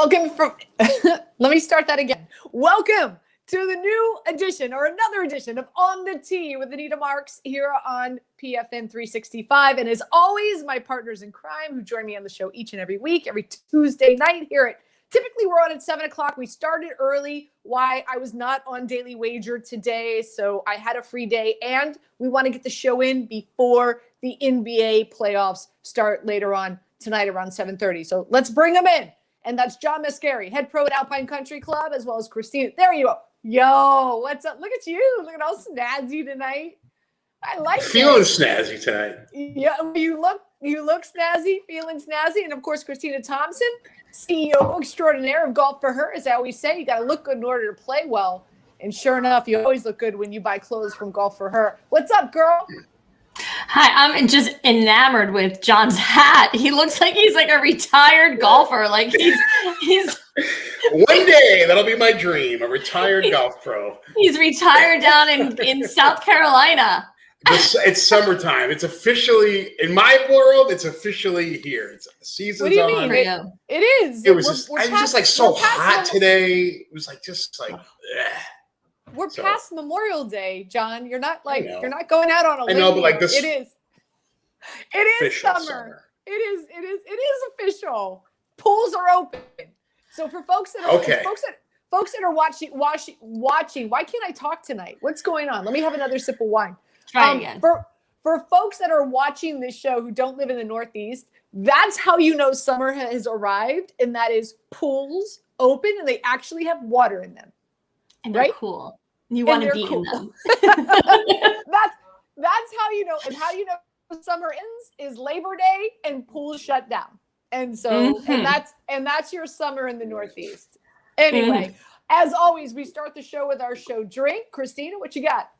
Welcome from, let me start that again. Welcome to the new edition or another edition of On the Tee with Anita Marks here on PFN 365. And as always, my partners in crime who join me on the show each and every week, every Tuesday night here at, typically we're on at 7 o'clock. We started early. Why? I was not on Daily Wager today, so I had a free day. And we want to get the show in before the NBA playoffs start later on tonight around 7:30. So let's bring them in. And that's John Mascari, head pro at Alpine Country Club, as well as Christina. There you go. Yo, what's up? Look at you. Look at all snazzy tonight. I like feeling snazzy tonight. Yeah, you look snazzy, feeling snazzy. And of course, Christina Thompson, CEO extraordinaire of Golf for Her. As I always say, you got to look good in order to play well. And sure enough, you always look good when you buy clothes from Golf for Her. What's up, girl? Hi, I'm just enamored with John's hat. He looks like he's like a retired golfer. Like he's one day that'll be my dream, a retired golf pro. He's retired down in South Carolina. It's summertime. It's officially, in my world, it's officially here. It's season's What do you on. mean? It is. It was just like so hot today. It was like just like We're past Memorial Day, John. You're not going out on a limb. I know, but like this, it is summer. It is official. Pools are open. So for folks that are watching, why can't I talk tonight? What's going on? Let me have another sip of wine. Try again. For folks that are watching this show who don't live in the Northeast, that's how you know summer has arrived, and that is pools open and they actually have water in them. And they're cool. You want to be in them. That's how you know. And how you know summer ends is Labor Day and pools shut down. And so and that's your summer in the Northeast. Anyway, as always, we start the show with our show drink. Christina, what you got?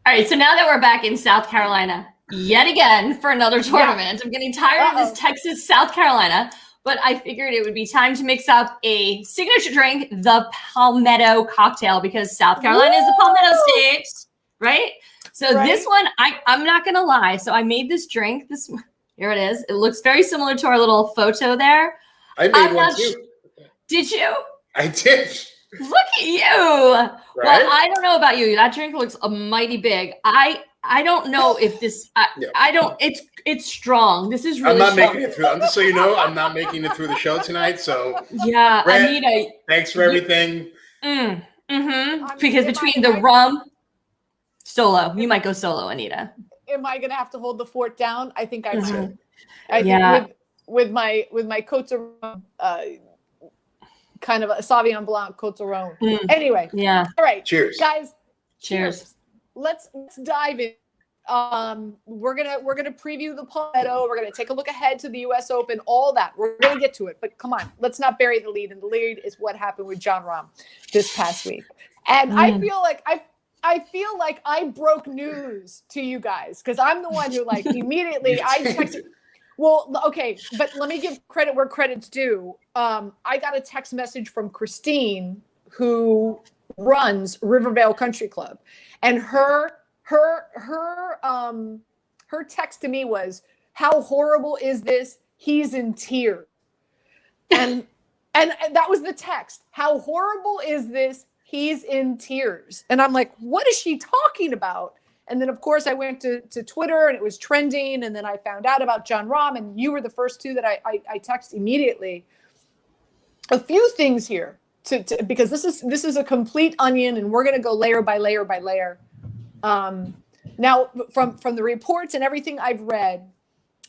All right, so now that we're back in South Carolina yet again for another tournament, I'm getting tired of this Texas, South Carolina. But I figured it would be time to mix up a signature drink, the Palmetto cocktail, because South Carolina is the Palmetto state, right? So this one, I'm not going to lie. So I made this drink. Here it is. It looks very similar to our little photo there. I made one too. Did you? I did. Look at you. Right? Well, I don't know about you. That drink looks mighty big. I don't know if this. I don't. It's strong. This is really. I'm not making it through. Just so you know, I'm not making it through the show tonight. So yeah, Anita, thanks for everything. Because between the rum, solo, you might go solo, Anita. Am I gonna have to hold the fort down? I think I should. With my Cote d'Aron, kind of a Sauvignon Blanc Cote d'Aron. Anyway, all right, cheers, guys. Cheers. Let's dive in. We're gonna preview the Palmetto. We're gonna take a look ahead to the U.S. Open. All that we're gonna get to it. But come on, let's not bury the lead. And the lead is what happened with Jon Rahm this past week. And I feel like I broke news to you guys because I'm the one who like immediately I texted. Well, okay, but let me give credit where credit's due. I got a text message from Christine, who runs Rivervale Country Club, and her text to me was, "How horrible is this? He's in tears." And that was the text. "How horrible is this? He's in tears." And I'm like, what is she talking about? And then, of course, I went to Twitter and it was trending. And then I found out about Jon Rahm, and you were the first two that I text immediately. A few things here because this is a complete onion, and we're going to go layer by layer by layer. Now, from the reports and everything I've read,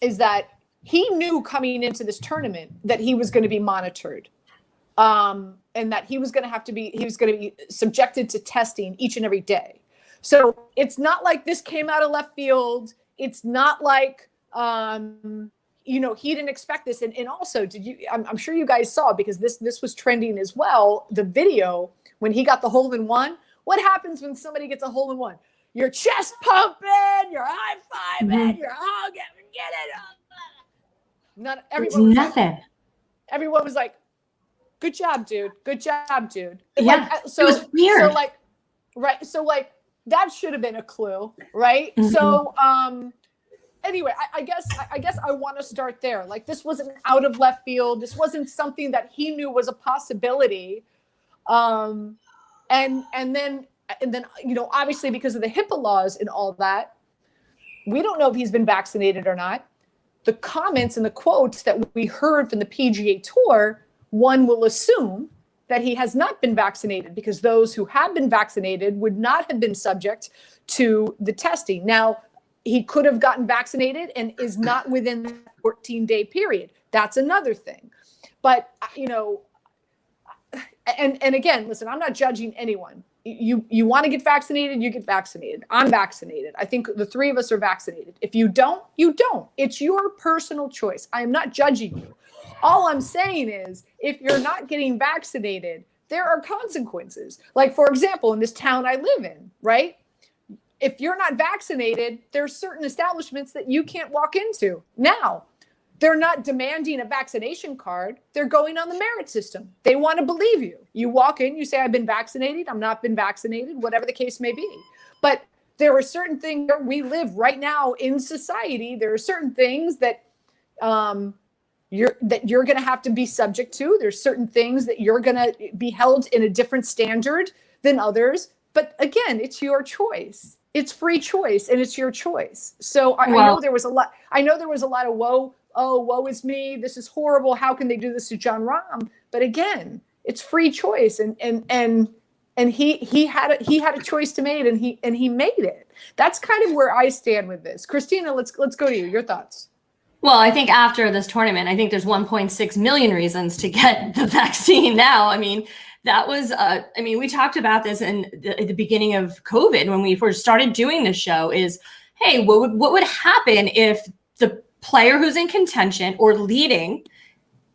is that he knew coming into this tournament that he was going to be monitored, and that he was going to be subjected to testing each and every day. So it's not like this came out of left field. It's not like, he didn't expect this. And also, I'm sure you guys saw, because this was trending as well, the video when he got the hole-in-one. What happens when somebody gets a hole-in-one? You're chest pumping, you're high-fiving, you're hugging, get it. Everyone was like, good job, dude. Good job, dude. Yeah, it was weird. So that should have been a clue, right? So anyway, I guess I want to start there. Like, this wasn't out of left field. This wasn't something that he knew was a possibility. And then obviously because of the HIPAA laws and all that, we don't know if he's been vaccinated or not. The comments and the quotes that we heard from the PGA Tour, one will assume that he has not been vaccinated, because those who have been vaccinated would not have been subject to the testing. Now, he could have gotten vaccinated and is not within the 14-day period. That's another thing. But, and again, listen, I'm not judging anyone. You want to get vaccinated, you get vaccinated. I'm vaccinated. I think the three of us are vaccinated. If you don't, you don't. It's your personal choice. I am not judging you. All I'm saying is, if you're not getting vaccinated, there are consequences. Like, for example, in this town I live in, right? If you're not vaccinated, there's certain establishments that you can't walk into. Now, they're not demanding a vaccination card. They're going on the merit system. They want to believe you. You walk in, you say, I've been vaccinated, I'm not been vaccinated, whatever the case may be. But there are certain things where we live right now in society. There are certain things that you're going to have to be subject to. There's certain things that you're going to be held in a different standard than others. But again, it's your choice. It's free choice, and it's your choice. So I know there was a lot. I know there was a lot of woe is me. This is horrible. How can they do this to John Rahm? But again, it's free choice, and he had a choice to make, and he made it. That's kind of where I stand with this. Christina, let's go to you. Your thoughts. Well, I think after this tournament, I think there's 1.6 million reasons to get the vaccine now. I mean, that was, we talked about this at the beginning of COVID when we first started doing this show is, hey, what would happen if the player who's in contention or leading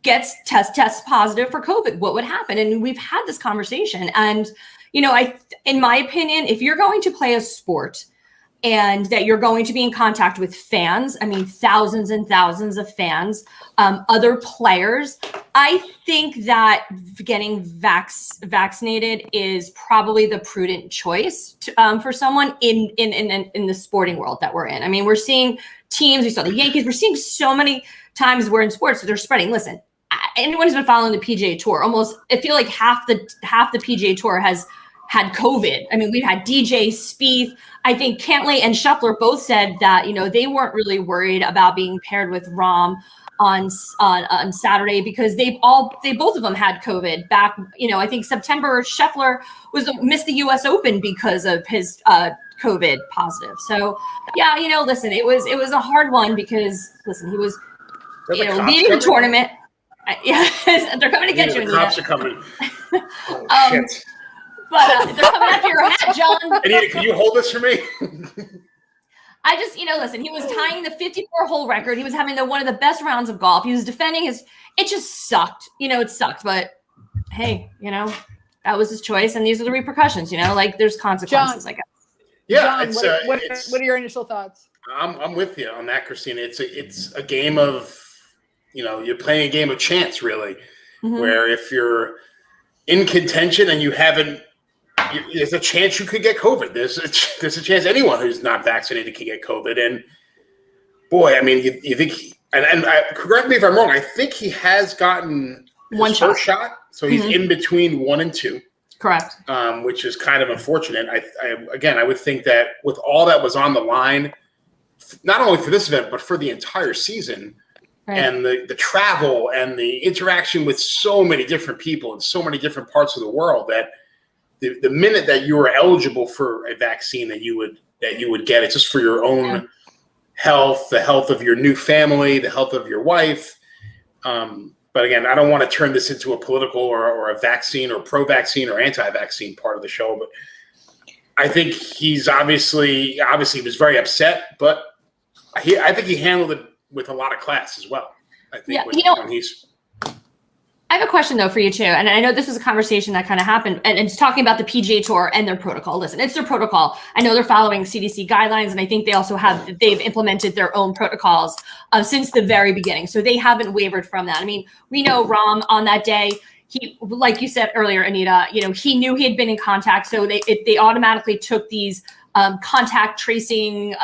gets tests positive for COVID? What would happen? And we've had this conversation. And, in my opinion, if you're going to play a sport and that you're going to be in contact with fans, thousands and thousands of fans, other players, I think that getting vaccinated is probably the prudent choice for someone in the sporting world that we're in. We're seeing teams, we saw the Yankees, we're seeing so many times where in sports they're spreading. Listen, anyone who's been following the PGA Tour, I feel like half the PGA Tour has had COVID. We've had DJ, Spieth. I think Cantlay and Scheffler both said that, they weren't really worried about being paired with Rahm on Saturday because they both of them had COVID back. I think September, Scheffler missed the US Open because of his COVID positive. So yeah, listen, it was a hard one because he was, leading the tournament. Yeah, they're coming to get you. The cops are coming. Shit. But they're coming after your hat, John. Anita, can you hold this for me? I just, listen, he was tying the 54-hole record. He was having one of the best rounds of golf. He was defending it just sucked. It sucked. But hey, that was his choice. And these are the repercussions, there's consequences, John, I guess. Yeah. John, what are your initial thoughts? I'm with you on that, Christina. It's a game of, you're playing a game of chance, really, where if you're in contention and you haven't, there's a chance you could get COVID. There's a chance anyone who's not vaccinated can get COVID. And boy, you think, correct me if I'm wrong, I think he has gotten one first shot. So he's in between 1 and 2. Correct. Which is kind of unfortunate. I would think that with all that was on the line, not only for this event, but for the entire season, right, and the travel and the interaction with so many different people in so many different parts of the world, that the minute that you were eligible for a vaccine that you would get it just for your own health, the health of your new family, the health of your wife. But again, I don't want to turn this into a political or a vaccine or pro-vaccine or anti-vaccine part of the show, but I think he's obviously was very upset, but I think he handled it with a lot of class as well. I think I have a question though for you too, and I know this is a conversation that kind of happened, and it's talking about the PGA Tour and their protocol. Listen, it's their protocol. I know they're following CDC guidelines, and I think they also they've implemented their own protocols since the very beginning, so they haven't wavered from that. We know Rahm on that day, he, like you said earlier, Anita, he knew he had been in contact, so they automatically took these contact tracing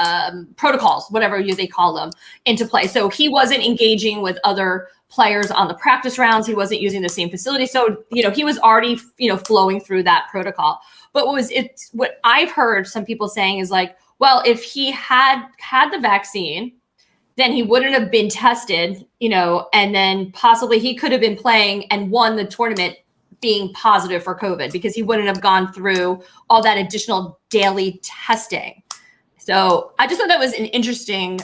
protocols, whatever they call them, into play. So he wasn't engaging with other players on the practice rounds. He wasn't using the same facility. So, he was already, flowing through that protocol. But what I've heard some people saying is like, well, if he had the vaccine, then he wouldn't have been tested, and then possibly he could have been playing and won the tournament being positive for COVID because he wouldn't have gone through all that additional daily testing. So I just thought that was an interesting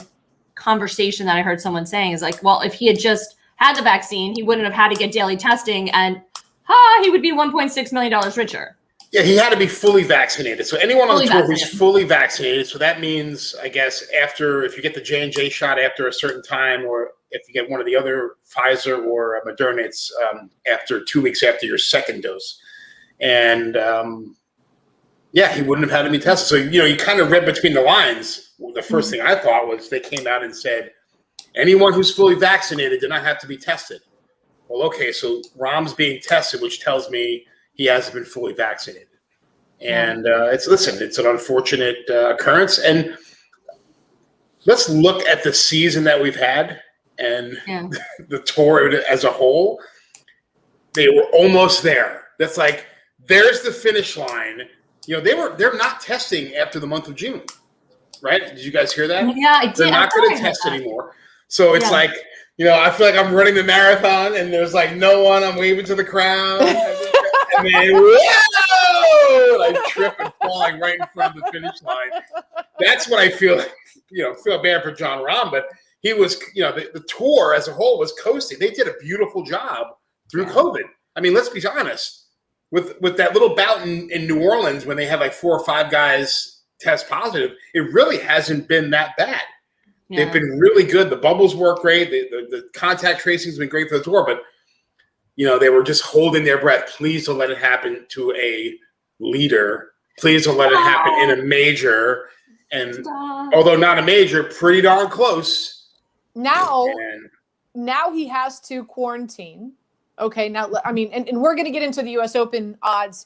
conversation that I heard someone saying is like, well, if he had just had the vaccine, he wouldn't have had to get daily testing and he would be $1.6 million richer. Yeah, he had to be fully vaccinated. So anyone on the tour who's fully vaccinated, so that means, I guess, if you get the J&J shot after a certain time, or if you get one of the other Pfizer or Moderna, it's after 2 weeks after your second dose. And he wouldn't have had to be tested. So, you kind of read between the lines. The first thing I thought was they came out and said, anyone who's fully vaccinated did not have to be tested. Well, okay, so Rahm's being tested, which tells me he hasn't been fully vaccinated. And it's an unfortunate occurrence. And let's look at the season that we've had and the tour as a whole. They were almost there. That's like, there's the finish line. They're not testing after the month of June, right? Did you guys hear that? Yeah, I did. They're not going to test anymore. So it's like, I feel like I'm running the marathon and there's like no one. I'm waving to the crowd. And then, whoa! And I trip and falling right in front of the finish line. That's what I feel. Feel bad for Jon Rahm, but he was. The tour as a whole was coasting. They did a beautiful job through COVID. I mean, let's be honest. With that little bout in New Orleans when they had like 4 or 5 guys test positive, it really hasn't been that bad. Yeah. They've been really good. The bubbles work great. The contact tracing has been great for the tour, but they were just holding their breath. Please don't let it happen to a leader. Please don't let it happen in a major. And although not a major, pretty darn close. Now he has to quarantine. Okay, now, I mean, and we're going to get into the U.S. Open odds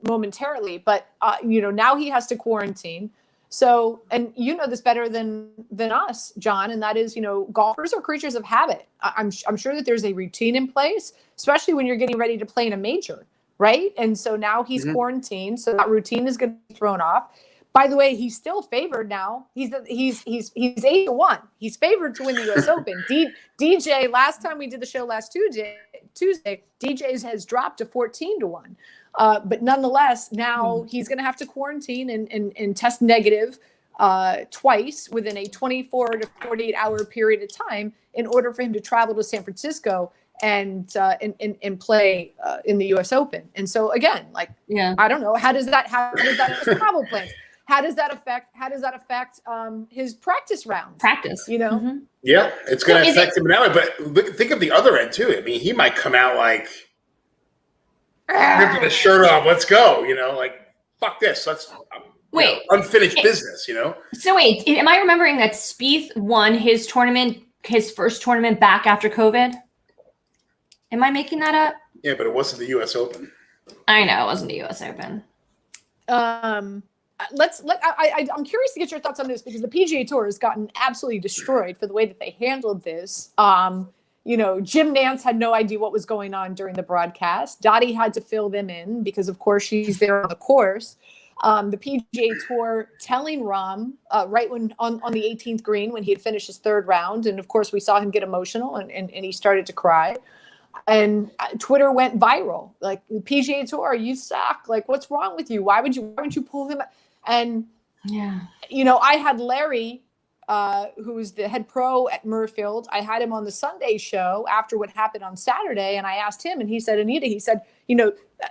momentarily, but, now he has to quarantine. So, and you know this better than us, John, and that is, golfers are creatures of habit. I'm sure that there's a routine in place, especially when you're getting ready to play in a major, right? And so now he's quarantined, so that routine is going to be thrown off. By the way, he's still favored now. He's 8-1. He's favored to win the U.S. Open. DJ, last time we did the show last Tuesday, DJ has dropped to 14-1. But nonetheless, now he's going to have to quarantine and test negative twice within a 24 to 48 hour period of time in order for him to travel to San Francisco and play in the U.S. Open. And so again, I don't know, how does that travel plans? How does that affect his practice rounds? Yeah, it's going to affect him now. But think of the other end too. I mean, he might come out like ripping the shirt off. Let's go. Fuck this. Let's unfinished business. So wait, am I remembering that Spieth won his first tournament back after COVID? Am I making that up? Yeah, but it wasn't the U.S. Open. I know it wasn't the U.S. Open. I'm curious to get your thoughts on this because the PGA Tour has gotten absolutely destroyed for the way that they handled this. Jim Nance had no idea what was going on during the broadcast. Dottie had to fill them in because, of course, she's there on the course. The PGA Tour telling Rahm right when on the 18th green when he had finished his third round, and of course we saw him get emotional and he started to cry. And Twitter went viral. Like, PGA Tour, you suck. Like, what's wrong with you? Why would you pull him? And I had Larry, who's the head pro at Murfield. I had him on the Sunday show after what happened on Saturday, and I asked him, and he said, Anita,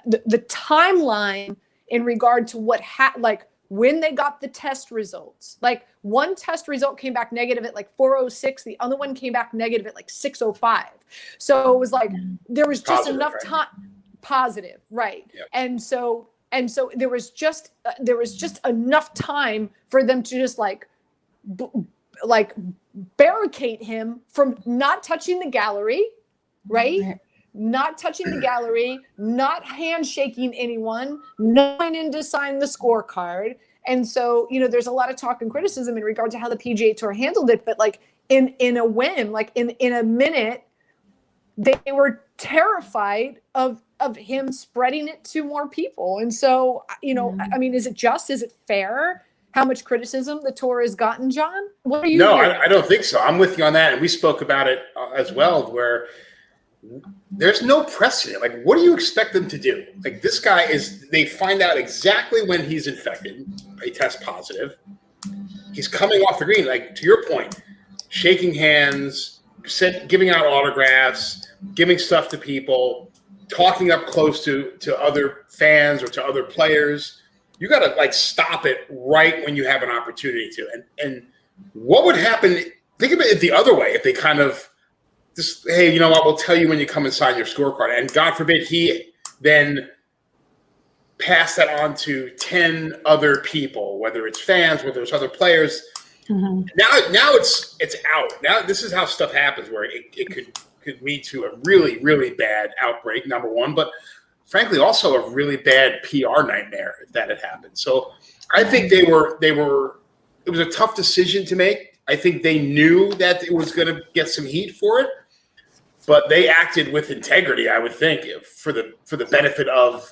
the timeline in regard to what when they got the test results, like one test result came back negative at like 4:06, the other one came back negative at like 6:05. So it was like there was just positive, enough time positive, right? Yep. And so there was just enough time for them to just barricade him from not touching the gallery, right? not touching the gallery, not handshaking anyone, not going in to sign the scorecard. And so, there's a lot of talk and criticism in regard to how the PGA Tour handled it. But like in a whim, like in a minute, they were terrified of him spreading it to more people. And so, I mean, is it just? Is it fair? How much criticism the tour has gotten, John? What are you? No, I don't think so. I'm with you on that, and we spoke about it as well. Where there's no precedent. Like, what do you expect them to do? Like, this guy they find out exactly when he's infected. He tests positive. He's coming off the green. Like, to your point, shaking hands, giving out autographs, giving stuff to people, talking up close to other fans or to other players. You got to stop it right when you have an opportunity to. And what would happen? Think of it the other way. If they kind of just, hey, you know what? We'll tell you when you come and sign your scorecard. And God forbid he then pass that on to 10 other people, whether it's fans, whether it's other players. Mm-hmm. Now it's out. Now this is how stuff happens, where it could lead to a really, really bad outbreak, number one, but frankly also a really bad PR nightmare if that had happened. So I think it was a tough decision to make. I think they knew that it was going to get some heat for it, but they acted with integrity, I would think, for the benefit of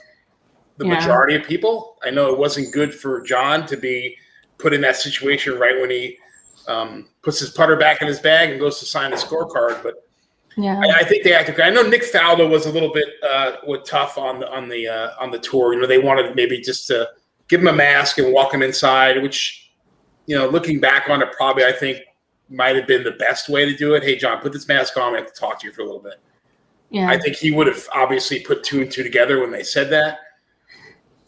the majority of people. I know it wasn't good for John to be put in that situation right when he puts his putter back in his bag and goes to sign the scorecard, but I think they acted. I know Nick Faldo was a little bit tough on the tour. They wanted maybe just to give him a mask and walk him inside, which, looking back on it, probably I think might have been the best way to do it. Hey, John, put this mask on. I have to talk to you for a little bit. Yeah. I think he would have obviously put two and two together when they said that.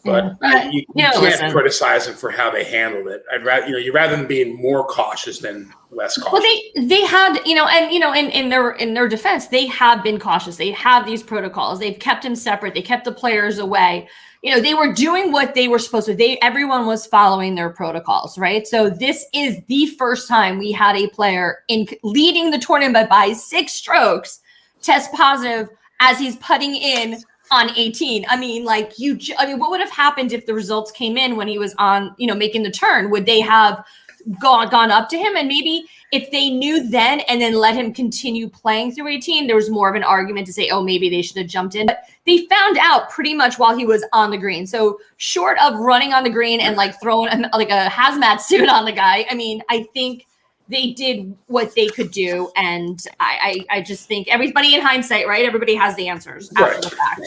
But you can't criticize them for how they handled it. I'd rather, you'd rather them being more cautious than less cautious. Well, they had, in their defense, they have been cautious. They have these protocols. They've kept them separate. They kept the players away. They were doing what they were supposed to. Everyone was following their protocols, right? So this is the first time we had a player leading the tournament by 6 strokes test positive as he's putting in on 18. I mean, what would have happened if the results came in when he was on, making the turn? Would they have gone up to him? And maybe if they knew then and then let him continue playing through 18, there was more of an argument to say, oh, maybe they should have jumped in. But they found out pretty much while he was on the green. So short of running on the green and throwing a hazmat suit on the guy, I mean, I think they did what they could do, and I just think everybody in hindsight, right? Everybody has the answers after the fact.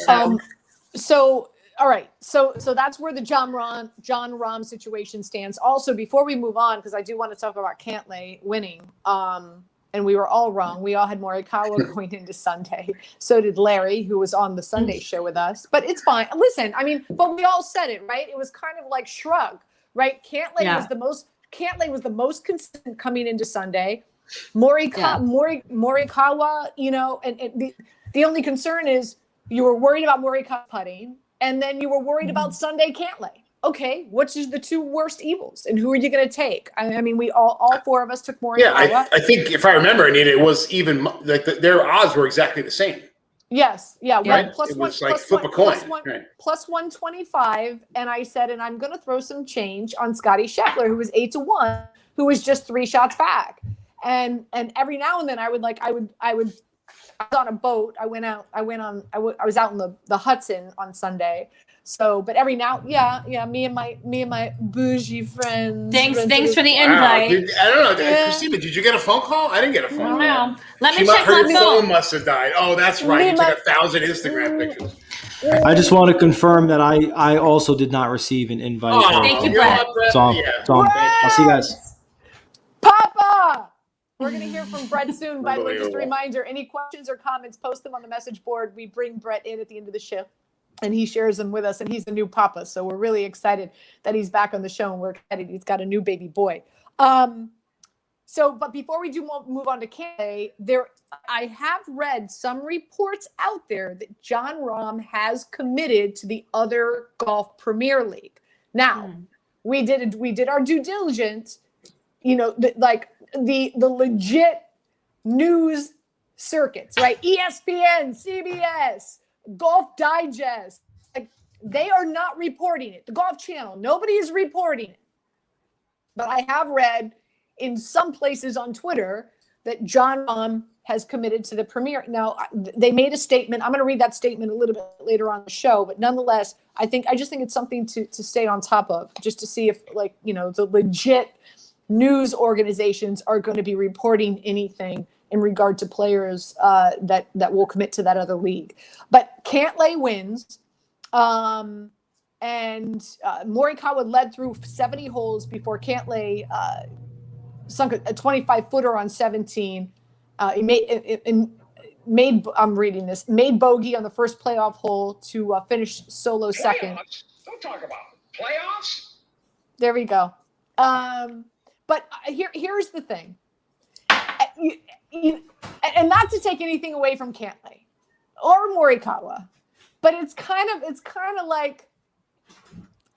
So all right, so that's where the John Rahm situation stands. Also, before we move on, because I do want to talk about Cantlay winning, and we were all wrong. We all had Morikawa going into Sunday. So did Larry, who was on the Sunday show with us. But it's fine. Listen, I mean, but we all said it, right? It was kind of like shrug, right? Cantlay was the most consistent coming into Sunday. Morikawa, and the only concern is you were worried about Morikawa putting, and then you were worried about Sunday Cantlay. Okay, which is the 2 worst evils, and who are you going to take? I mean, we all 4 of us took Morikawa. Yeah, I think if I remember, Anita, it was even their odds were exactly the same. Yes, yeah, right? It was flip a coin. Plus 125, and I said, and I'm going to throw some change on Scotty Scheffler, who was 8-1, who was just 3 shots back, and every now and then I was on a boat. I was out in the Hudson on Sunday. So, but every now, me and my bougie friends. Thanks for the invite. I don't know, Christina, did you get a phone call? I didn't get a phone call. No. Let me check my phone. Her phone must have died. Oh, that's right. You took 1,000 Instagram pictures. I just want to confirm that I also did not receive an invite. Oh, thank you, Brett. I'll see you guys. Papa! We're going to hear from Brett soon. By the way, just a reminder, any questions or comments, post them on the message board. We bring Brett in at the end of the show, and he shares them with us, and he's a new papa. So we're really excited that he's back on the show, and we're excited he's got a new baby boy. But before we do move on to Cantlay, I have read some reports out there that John Rahm has committed to the other golf Premier League. Now, we did our due diligence, the legit news circuits, right? ESPN, CBS, Golf Digest, like, they are not reporting it. The Golf Channel, nobody is reporting it. But I have read in some places on Twitter that Jon Rahm has committed to the Premier. Now, they made a statement. I'm going to read that statement a little bit later on the show, but nonetheless, I just think it's something to stay on top of, just to see if, like, you know, the legit news organizations are going to be reporting anything in regard to players that will commit to that other league. But Cantlay wins, and Morikawa led through 70 holes before Cantlay sunk a 25-footer on 17. He made bogey on the first playoff hole to finish solo second. Playoffs? Don't talk about playoffs. There we go. But here's the thing, and not to take anything away from Cantlay or Morikawa, but it's kind of like,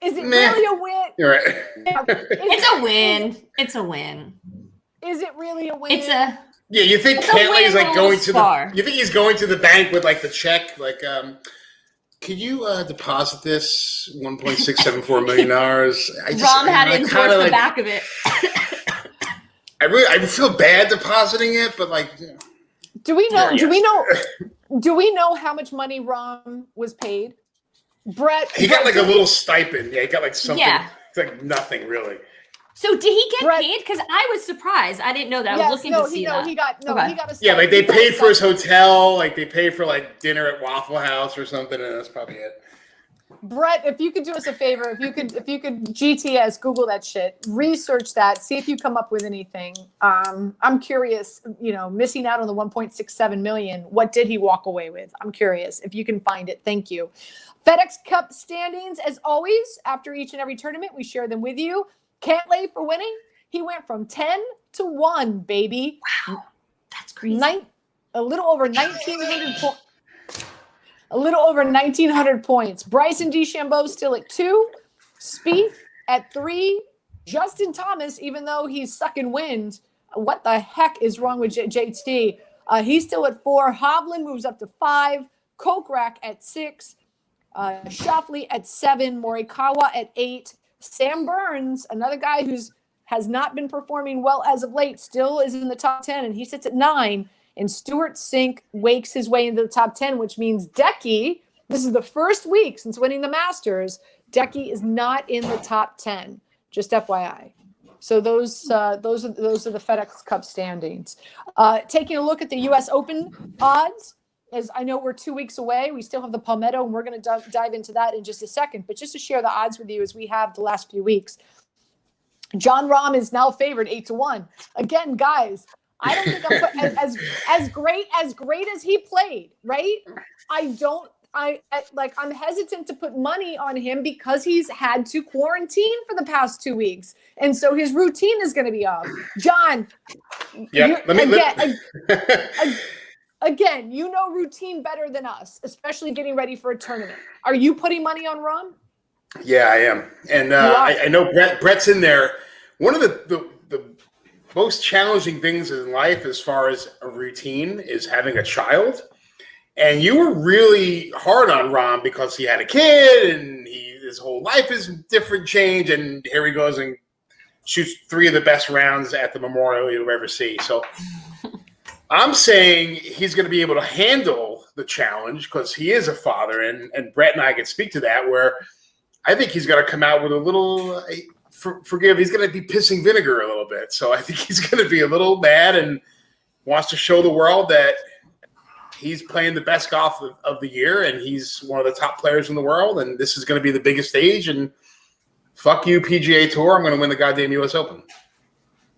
is it really a win? You're right. It's a win. It's a win. Is it really a win? Yeah, you think Cantlay's like going to the? You think he's going to the bank with like the check, like, could you deposit this $1.674 million? Rahm had it towards the back of it. I feel bad depositing it, but like, do we know? Do we know how much money Rahm was paid? He got like a little stipend. Yeah, he got like something. Yeah. It's like nothing really. So did he get paid? Because I was surprised. I didn't know that. I was looking to see that. He got a stipend. Yeah, like they paid for his hotel, like they paid for like dinner at Waffle House or something, and that's probably it. Brett, if you could do us a favor, if you could GTS, Google that shit, research that, see if you come up with anything. I'm curious, you know, missing out on the 1.67 million. What did he walk away with? I'm curious if you can find it. Thank you. FedEx Cup standings, as always, after each and every tournament, we share them with you. Cantlay for winning. He went from 10 to 1, baby. Wow, that's crazy. A little over 1,900 points. A little over 1,900 points. Bryson DeChambeau still at 2. Spieth at 3. Justin Thomas, even though he's sucking wind, what the heck is wrong with JT? He's still at 4. Hovland moves up to 5. Kokrak at 6. Schauffele at 7. Morikawa at 8. Sam Burns, another guy has not been performing well as of late, still is in the top 10, and he sits at 9. And Stuart Sink wakes his way into the top 10, which means Decky, this is the first week since winning the Masters, Decky is not in the top 10. Just FYI. So those are the FedEx Cup standings. Taking a look at the U.S. Open odds, as I know we're 2 weeks away, we still have the Palmetto, and we're going to dive into that in just a second. But just to share the odds with you as we have the last few weeks, Jon Rahm is now favored 8-1. Again, guys, I don't think I'm as great as he played, right? I'm hesitant to put money on him because he's had to quarantine for the past 2 weeks. And so his routine is going to be off. John, again, you know routine better than us, especially getting ready for a tournament. Are you putting money on Rahm? Yeah, I am. And I know Brett's in there. One of the most challenging things in life as far as a routine is having a child. And you were really hard on Rahm because he had a kid and his whole life is different change. And here he goes and shoots 3 of the best rounds at the Memorial you'll ever see. So I'm saying he's going to be able to handle the challenge because he is a father. And Brett and I can speak to that, where I think he's going to come out with a little he's going to be pissing vinegar a little bit. So I think he's going to be a little mad and wants to show the world that he's playing the best golf of the year and he's one of the top players in the world. And this is going to be the biggest stage. And fuck you, PGA Tour. I'm going to win the goddamn U.S. Open.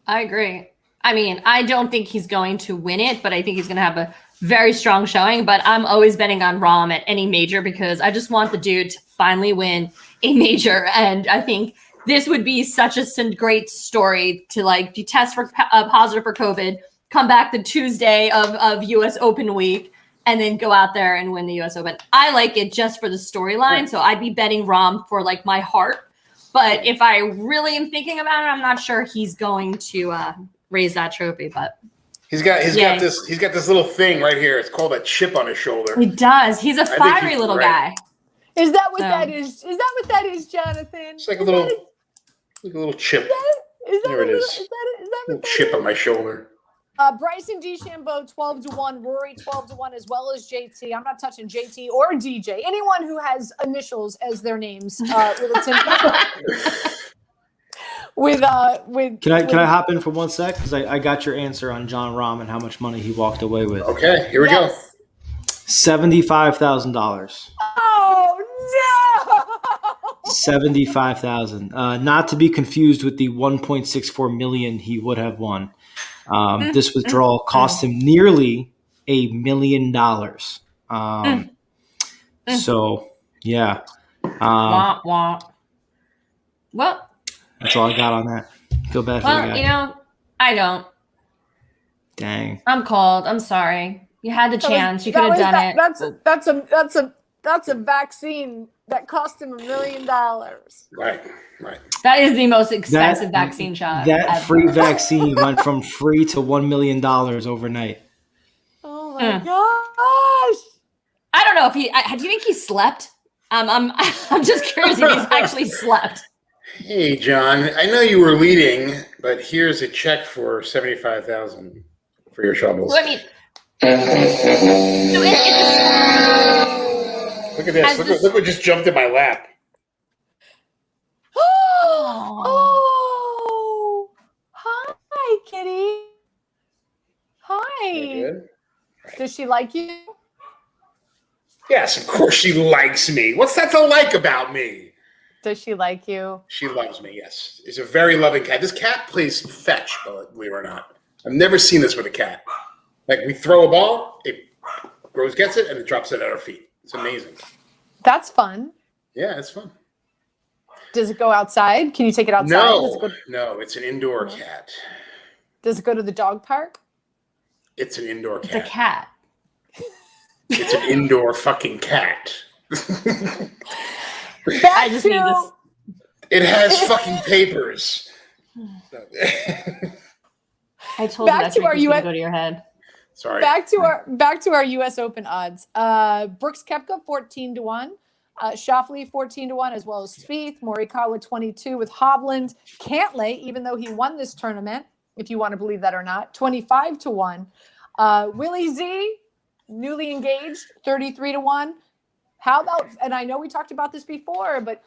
I agree. I mean, I don't think he's going to win it, but I think he's going to have a very strong showing. But I'm always betting on Rahm at any major because I just want the dude to finally win a major. And I think this would be such a great story to like be test for positive for COVID, come back the Tuesday of U.S. Open week, and then go out there and win the U.S. Open. I like it just for the storyline. So I'd be betting Rahm for like my heart. But if I really am thinking about it, I'm not sure he's going to raise that trophy. But He's got this little thing right here. It's called a chip on his shoulder. He does. He's a fiery little right. guy. Is that what that is? Is that what that is, Jonathan? It's like a little chip. Here it is. Is that what chip on my shoulder. Bryson DeChambeau 12-1, Rory 12-1, as well as JT. I'm not touching JT or DJ. Anyone who has initials as their names. With Can I hop in for 1 sec? Because I got your answer on John Rahm and how much money he walked away with. Okay, here we go. $75,000. Oh no! $75,000. Not to be confused with the $1.64 million he would have won. This withdrawal cost him nearly $1 million. So yeah. Wah, wah. Well, that's all I got on that. Feel bad for the guy. Well, I don't. Dang. I'm cold. I'm sorry. You had the chance. You could have done it. That's a vaccine that cost him $1 million. Right. That is the most expensive vaccine shot. That ever. free vaccine went from free to $1 million overnight. Oh my gosh! I don't know if he. Do you think he slept? I'm just curious if he's actually slept. Hey, John. I know you were leading, but here's a check for $75,000 for your troubles. Well, I mean, look at this. Look what just jumped in my lap. Oh, hi, kitty. Hi. Good. Does she like you? Yes, of course she likes me. What's that to like about me? Does she like you? She loves me, yes. It's a very loving cat. This cat plays fetch, believe it or not. I've never seen this with a cat. Like, we throw a ball, it Rose gets it, and it drops it at our feet. It's amazing. That's fun. Yeah, it's fun. Does it go outside? Can you take it outside? No, it's an indoor cat. Does it go to the dog park? It's an indoor cat. It's a cat. It's an indoor fucking cat. I just need this. It has fucking papers. I told you that trick was going to go to your head. Sorry. Back to our U.S. Open odds. Brooks Koepka 14-1, Schauffele 14-1, as well as Spieth, Morikawa 22 with Hovland, Cantlay, even though he won this tournament, if you want to believe that or not, 25-1. Willie Z, newly engaged, 33-1. How about? And I know we talked about this before, but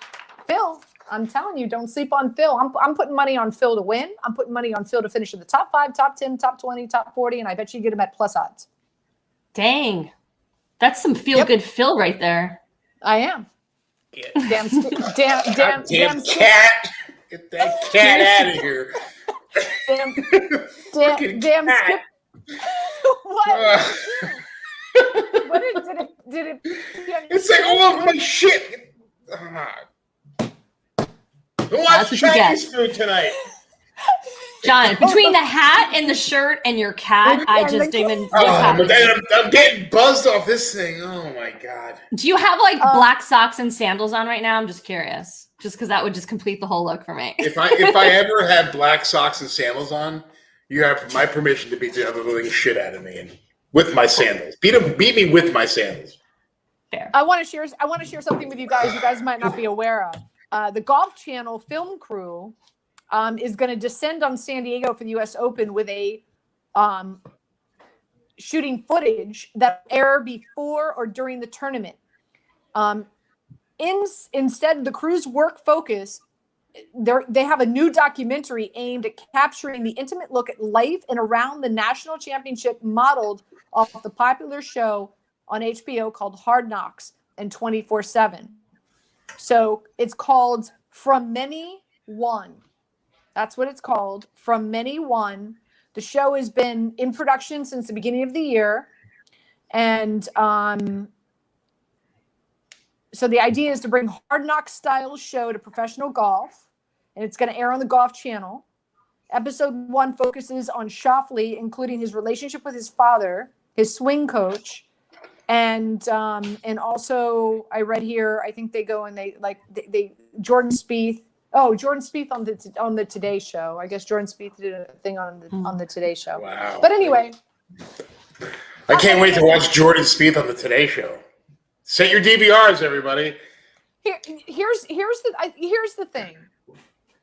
Phil, I'm telling you, don't sleep on Phil. I'm putting money on Phil to win. I'm putting money on Phil to finish in the top 5, top 10, top 20, top 40, and I bet you get him at plus odds. Dang. That's some feel-good Phil right there. I am. Yeah. Damn cat. Get that cat out of here. Damn Skip. What? What did it? It's like all of my shit. Who wants Chinese food tonight? John, between the hat and the shirt and your cat, I just even. I'm getting buzzed off this thing. Oh my god. Do you have like black socks and sandals on right now? I'm just curious, just because that would just complete the whole look for me. If I ever had black socks and sandals on, you have my permission to beat the other living shit out of me and with my sandals. Beat me with my sandals. Fair. I want to share something with you guys. You guys might not be aware of. The Golf Channel film crew is going to descend on San Diego for the U.S. Open with a shooting footage that air before or during the tournament. Instead, the crew's work focus, they have a new documentary aimed at capturing the intimate look at life and around the national championship, modeled off the popular show on HBO called Hard Knocks and 24/7. So it's called From Many One. That's what it's called, From Many One. The show has been in production since the beginning of the year. And so the idea is to bring Hard Knocks style show to professional golf. And it's going to air on the Golf Channel. Episode 1 focuses on Schauffele, including his relationship with his father, his swing coach. And also I read here, I think they go and they Jordan Spieth Oh, Jordan Spieth on the Today Show. I guess Jordan Spieth did a thing on the Today Show. Wow. But anyway, I can't wait to watch Jordan Spieth on the Today Show. Set your DVRs, everybody. here's the thing.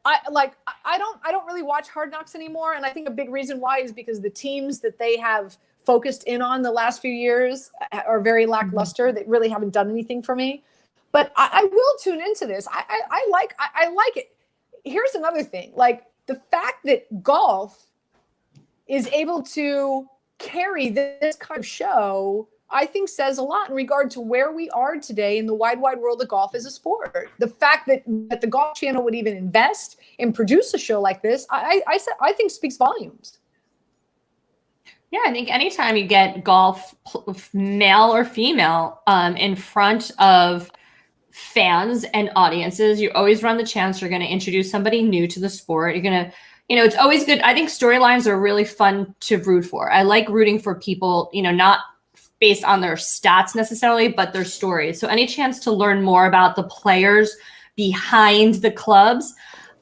I don't really watch Hard Knocks anymore, and I think a big reason why is because the teams that they have focused in on the last few years are very lackluster. They really haven't done anything for me. But I will tune into this. I like it. Here's another thing. Like the fact that golf is able to carry this kind of show, I think says a lot in regard to where we are today in the wide world of golf as a sport. The fact that the Golf Channel would even invest and produce a show like this, I think speaks volumes. Yeah, I think anytime you get golf, male or female, in front of fans and audiences, you always run the chance you're going to introduce somebody new to the sport. You're going to, it's always good. I think storylines are really fun to root for. I like rooting for people, not based on their stats necessarily, but their stories. So any chance to learn more about the players behind the clubs,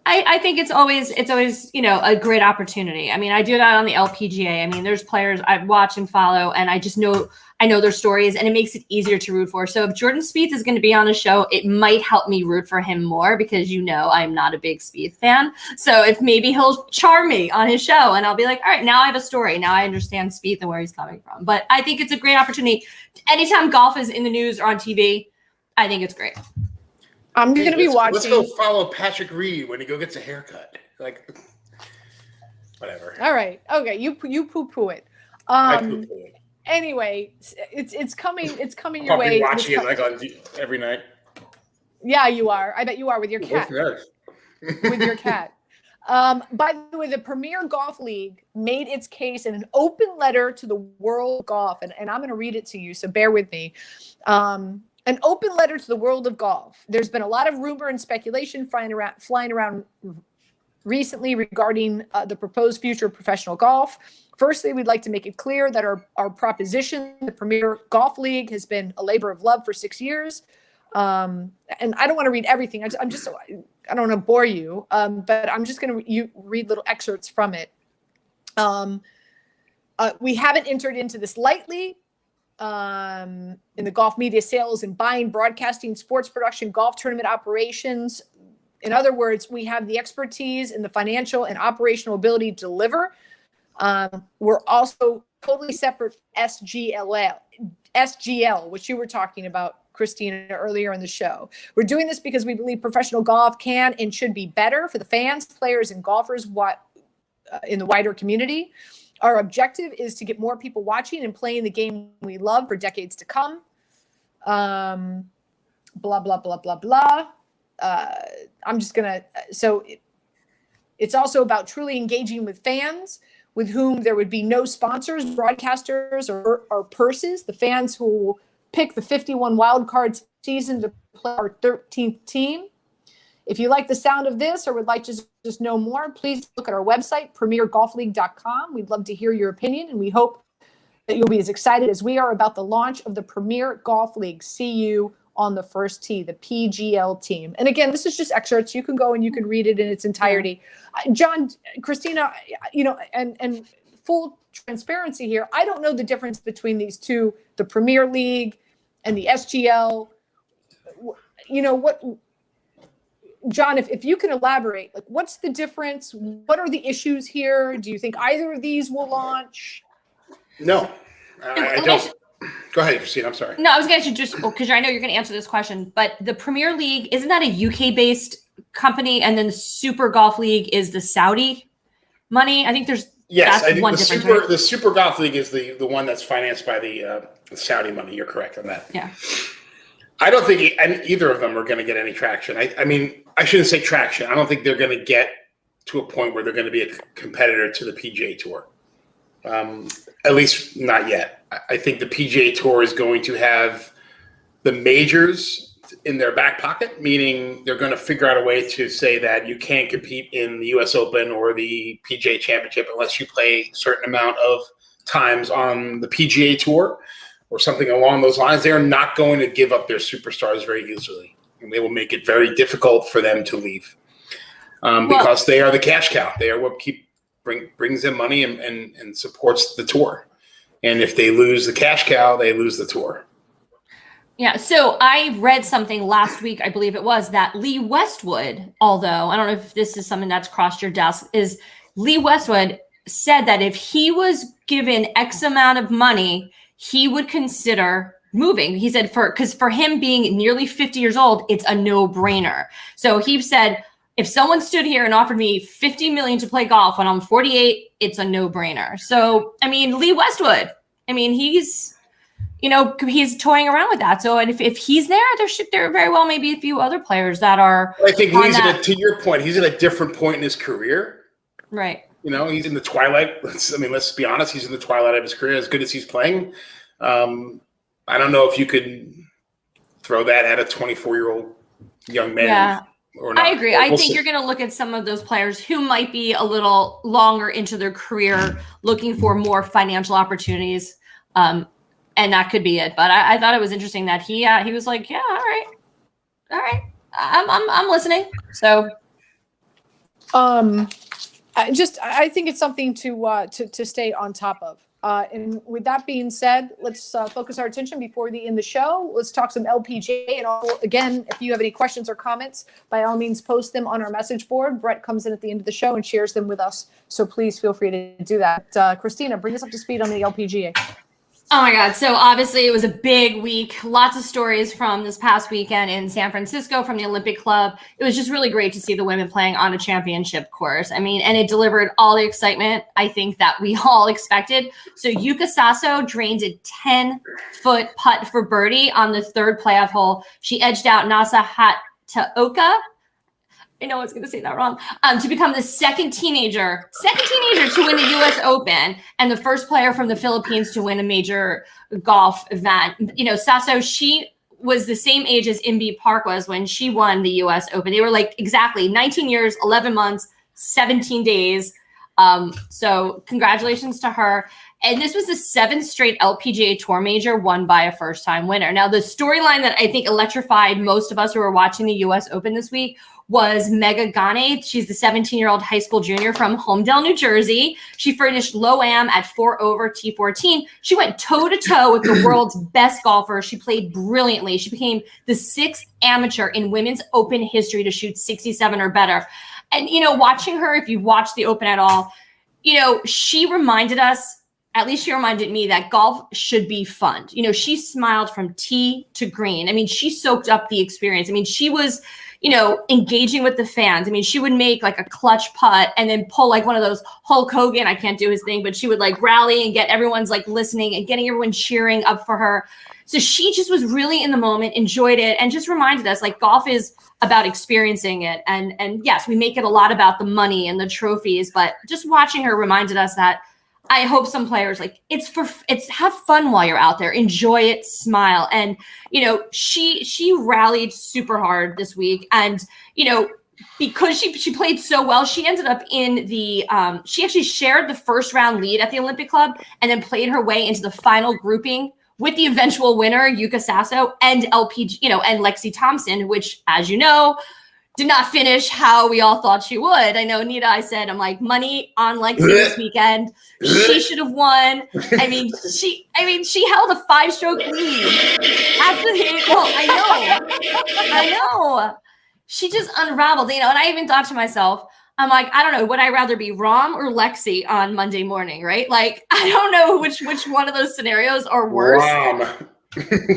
I think it's always, a great opportunity. I mean, I do that on the LPGA. I mean, there's players I watch and follow, and I know their stories, and it makes it easier to root for. So if Jordan Spieth is going to be on a show, it might help me root for him more because, I'm not a big Spieth fan. So if maybe he'll charm me on his show and I'll be like, all right, now I have a story. Now I understand Spieth and where he's coming from. But I think it's a great opportunity. Anytime golf is in the news or on TV, I think it's great. I'm going to be watching. Let's go follow Patrick Reed when he gets a haircut. Like, whatever. All right. Okay. You poo-poo it. I poo-poo it. Anyway, it's coming your I'll way. be watching it on every night. Yeah, you are. I bet you are with your cat. With your cat. By the way, the Premier Golf League made its case in an open letter to the world of golf, and I'm going to read it to you, so bear with me. An open letter to the world of golf. There's been a lot of rumor and speculation flying around recently regarding the proposed future of professional golf. Firstly, we'd like to make it clear that our proposition, the Premier Golf League, has been a labor of love for 6 years. And I don't want to read everything. I don't want to bore you, but I'm just going to read little excerpts from it. We haven't entered into this lightly. In the golf media sales and buying, broadcasting, sports production, golf tournament operations. In other words, we have the expertise and the financial and operational ability to deliver. We're also totally separate from SGL, which you were talking about, Christina, earlier in the show. We're doing this because we believe professional golf can and should be better for the fans, players, and golfers in the wider community. Our objective is to get more people watching and playing the game we love for decades to come. Blah, blah, blah, blah, blah. I'm just going to, so it's also about truly engaging with fans with whom there would be no sponsors, broadcasters, or purses. The fans who will pick the 51 wildcard season to play our 13th team. If you like the sound of this or would like to just know more, please look at our website, premiergolfleague.com. We'd love to hear your opinion, and we hope that you'll be as excited as we are about the launch of the Premier Golf League. See you on the first tee, the PGL team. And again, this is just excerpts. You can go and you can read it in its entirety. John, Christina, and full transparency here, I don't know the difference between these two, the Premier League and the SGL. John, if you can elaborate, like what's the difference? What are the issues here? Do you think either of these will launch? No, I don't. Go ahead, Christine. I'm sorry. No, I was going to just, because I know you're going to answer this question, but the Premier League, isn't that a UK-based company? And then the Super Golf League is the Saudi money? I think there's Yes, that's I one think difference, right? the Super Golf League is the one that's financed by the Saudi money. You're correct on that. Yeah. I don't think either of them are going to get any traction. I mean, I shouldn't say traction. I don't think they're going to get to a point where they're going to be a competitor to the PGA Tour. At least not yet. I think the PGA Tour is going to have the majors in their back pocket, meaning they're going to figure out a way to say that you can't compete in the US Open or the PGA Championship unless you play a certain amount of times on the PGA Tour or something along those lines. They are not going to give up their superstars very easily, and they will make it very difficult for them to leave. because they are the cash cow. They are what brings them money and supports the tour. And if they lose the cash cow, they lose the tour. Yeah, so I read something last week, I believe it was, that Lee Westwood, although I don't know if this is something that's crossed your desk, is Lee Westwood said that if he was given X amount of money, he would consider moving. He said because for him being nearly 50 years old, it's a no-brainer. So he said, if someone stood here and offered me $50 million to play golf when I'm 48, it's a no-brainer. So, I mean, Lee Westwood, I mean, he's toying around with that. So if he's there, there are very well maybe a few other players that are. I think to your point, he's at a different point in his career. Right. He's in the twilight. Let's be honest. He's in the twilight of his career. As good as he's playing, I don't know if you could throw that at a 24-year-old young man. Yeah. Or not. I agree. I think you're going to look at some of those players who might be a little longer into their career, looking for more financial opportunities, and that could be it. But I thought it was interesting that he was like, yeah, all right, I'm listening. So, I think it's something to stay on top of. And with that being said, let's focus our attention before the end of the show. Let's talk some LPGA. And also, again, if you have any questions or comments, by all means, post them on our message board. Brett comes in at the end of the show and shares them with us. So please feel free to do that. Christina, bring us up to speed on the LPGA. Oh my God. So obviously it was a big week. Lots of stories from this past weekend in San Francisco from the Olympic Club. It was just really great to see the women playing on a championship course. I mean, and it delivered all the excitement I think that we all expected. So Yuka Sasso drained a 10-foot putt for birdie on the third playoff hole. She edged out Nasa Hataoka. I know I was going to say that wrong, to become the second teenager to win the U.S. Open and the first player from the Philippines to win a major golf event. Sasso, she was the same age as Imbi Park was when she won the U.S. Open. They were like exactly 19 years, 11 months, 17 days. So congratulations to her. And this was the 7th straight LPGA Tour major won by a first-time winner. Now, the storyline that I think electrified most of us who were watching the U.S. Open this week was Mega Gane. She's the 17-year-old high school junior from Homedale, New Jersey. She finished low-am at 4 over T14. She went toe-to-toe with the world's best golfer. She played brilliantly. She became the 6th amateur in women's Open history to shoot 67 or better. And, watching her, if you've watched the Open at all, she reminded us, at least she reminded me, that golf should be fun. She smiled from tee to green. I mean, she soaked up the experience. I mean, she was, engaging with the fans. I mean, she would make like a clutch putt and then pull like one of those Hulk Hogan, I can't do his thing, but she would like rally and get everyone's like listening and getting everyone cheering up for her. So she just was really in the moment, enjoyed it, and just reminded us like golf is about experiencing it. And yes, we make it a lot about the money and the trophies, but just watching her reminded us that I hope some players it's have fun while you're out there, enjoy it, smile. And, she rallied super hard this week. And, because she played so well, she ended up in the, she actually shared the first round lead at the Olympic Club and then played her way into the final grouping with the eventual winner, Yuka Sasso, and LPG, and Lexi Thompson, which, as you know, did not finish how we all thought she would. I know, Nita, I'm like, money on Lexi this weekend. She should have won. I mean, she held a 5-stroke lead. I know. She just unraveled, and I even thought to myself, I'm like, I don't know, would I rather be Rom or Lexi on Monday morning, right? Like, I don't know which one of those scenarios are worse. Rom.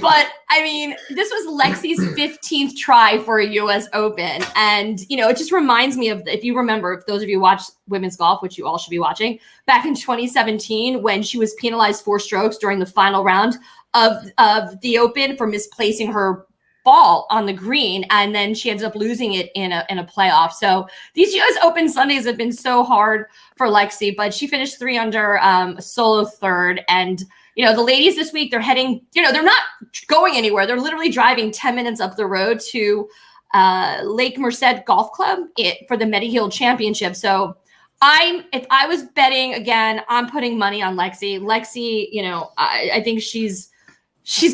But I mean, this was Lexi's 15th try for a U.S. Open. And, it just reminds me of, if you remember, if those of you watch women's golf, which you all should be watching, back in 2017, when she was penalized 4 strokes during the final round of the Open for misplacing her ball on the green. And then she ends up losing it in a playoff. So these U.S. Open Sundays have been so hard for Lexi, but she finished 3 under, a solo third. And the ladies this week, they're heading, they're not going anywhere. They're literally driving 10 minutes up the road to Lake Merced Golf Club for the Mediheal Championship. So if I was betting again, I'm putting money on Lexi. Lexi, I think she's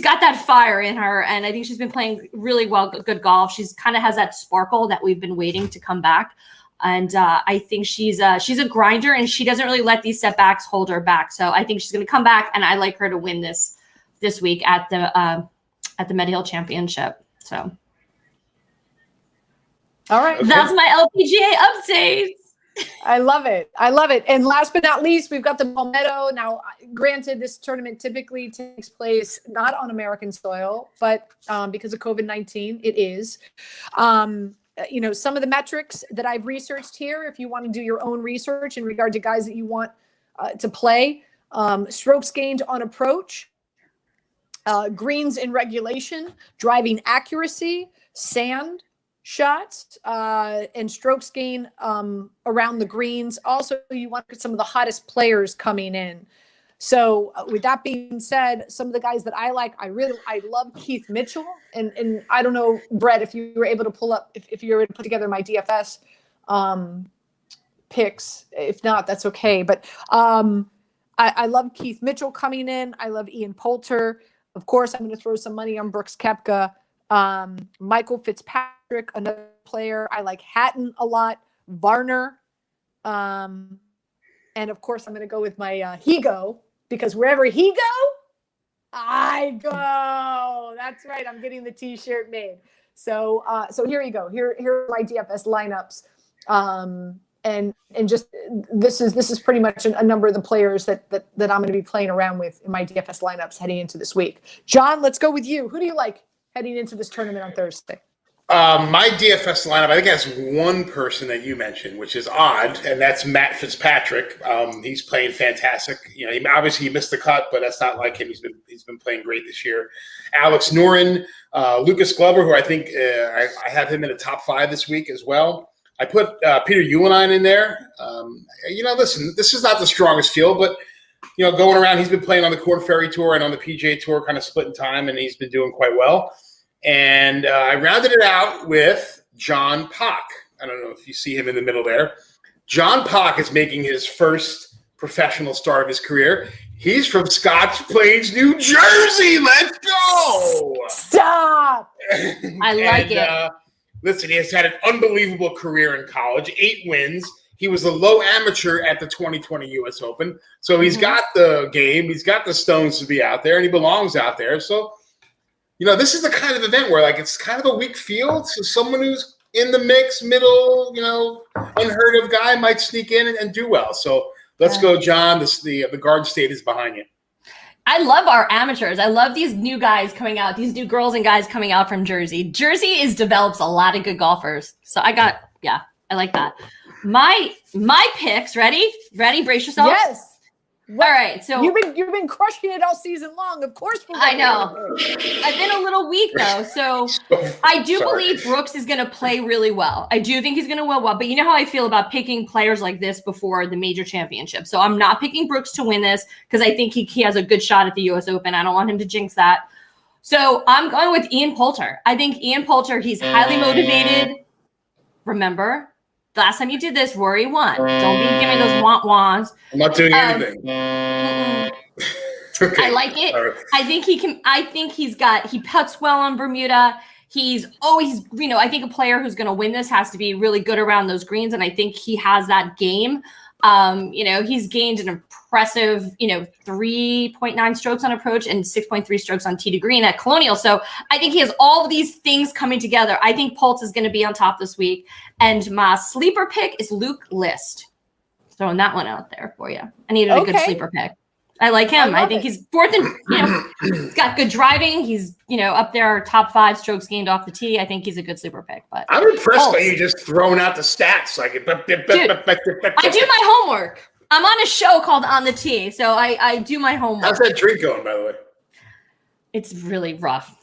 got that fire in her, and I think she's been playing really well, good golf. She's kind of has that sparkle that we've been waiting to come back. And I think she's a grinder, and she doesn't really let these setbacks hold her back. So I think she's going to come back, and I like her to win this week at the Medihill Championship. So, all right, that's my LPGA update. I love it. And last but not least, we've got the Palmetto. Now, granted, this tournament typically takes place not on American soil, but because of COVID-19, it is. Some of the metrics that I've researched here, if you want to do your own research in regard to guys that you want to play, strokes gained on approach, greens in regulation, driving accuracy, sand shots, and strokes gained around the greens. Also, you want to get some of the hottest players coming in. So with that being said, some of the guys that I like, I love Keith Mitchell. And I don't know, Brett, if you were able to pull up, if you were able to put together my DFS picks. If not, that's okay. But I love Keith Mitchell coming in. I love Ian Poulter. Of course, I'm going to throw some money on Brooks Koepka. Michael Fitzpatrick, another player. I like Hatton a lot. Varner. And of course, I'm going to go with my Higo, because wherever he go, I go. That's right. I'm getting the T-shirt made. So here you go. Here are my DFS lineups. And just this is pretty much a number of the players that I'm going to be playing around with in my DFS lineups heading into this week. John, let's go with you. Who do you like heading into this tournament on Thursday? My DFS lineup, I think, has one person that you mentioned, which is odd, and that's Matt Fitzpatrick. He's playing fantastic. Obviously he missed the cut, but that's not like him. He's been playing great this year. Alex Noren, Lucas Glover, who I think I have him in the top 5 this week as well. I put Peter Uihlein in there. Listen, this is not the strongest field, but going around, he's been playing on the Korn Ferry Tour and on the PGA Tour, kind of splitting time, and he's been doing quite well. And I rounded it out with John Pock. I don't know if you see him in the middle there. John Pock is making his first professional start of his career. He's from Scotch Plains, New Jersey. Let's go. Stop. I like it. Listen, he has had an unbelievable career in college, 8 wins. He was a low amateur at the 2020 U.S. Open. So he's got the game. He's got the stones to be out there, and he belongs out there. So, this is the kind of event where, it's kind of a weak field. So someone who's in the mix, middle, unheard of guy might sneak in and do well. So let's go, John. The Garden State is behind you. I love our amateurs. I love these new guys coming out, these new girls and guys coming out from Jersey. Jersey develops a lot of good golfers. So I like that. My picks, ready? Brace yourself. Yes. All right. So you've been crushing it all season long. Of course. I know. I've been a little weak though. So I do believe Brooks is going to play really well. I do think he's going to win well, but you know how I feel about picking players like this before the major championship. So I'm not picking Brooks to win this because I think he has a good shot at the US Open. I don't want him to jinx that. So I'm going with Ian Poulter. I think Ian Poulter, he's highly motivated. Remember, the last time you did this, Rory won. Don't be giving those want-wants. I'm not doing anything. Okay. I like it. Right. I think he can. I think he putts well on Bermuda. He's always, I think a player who's going to win this has to be really good around those greens. And I think he has that game. He's gained an impressive, 3.9 strokes on approach and 6.3 strokes on tee to green at Colonial. So I think he has all of these things coming together. I think Pultz is going to be on top this week. And my sleeper pick is Luke List. Throwing that one out there for you. I needed a good sleeper pick. I like him. I think he's fourth and, he's got good driving. He's, up there, top 5 strokes gained off the tee. I think he's a good sleeper pick. But I'm impressed by you just throwing out the stats. Dude, I do my homework. I'm on a show called On the Tee, so I do my homework. How's that drink going, by the way? It's really rough.